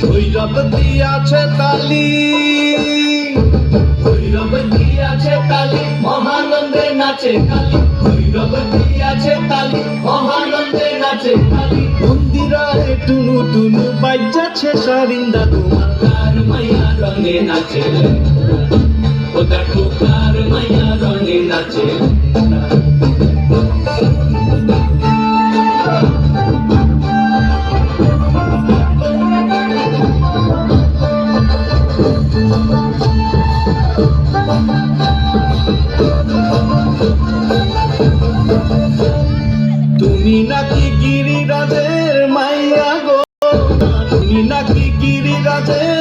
ভৈরব দিয়াছে তালি, ভৈরব দিয়াছে তালি, মহানন্দে নাচে কালী। ভৈরব দিয়াছে তালি, মহানন্দে নাচে কালী। মন্দিরায় টুনু টুনু বাজাচ্ছে সারিন্দা তোমার। কার মাইয়া রঙে নাচে, ও দেখো কার মাইয়া রঙে নাচে। তুমি নাকি গিরিরাজের মাইয়া গো, তুমি নাকি গিরিরাজের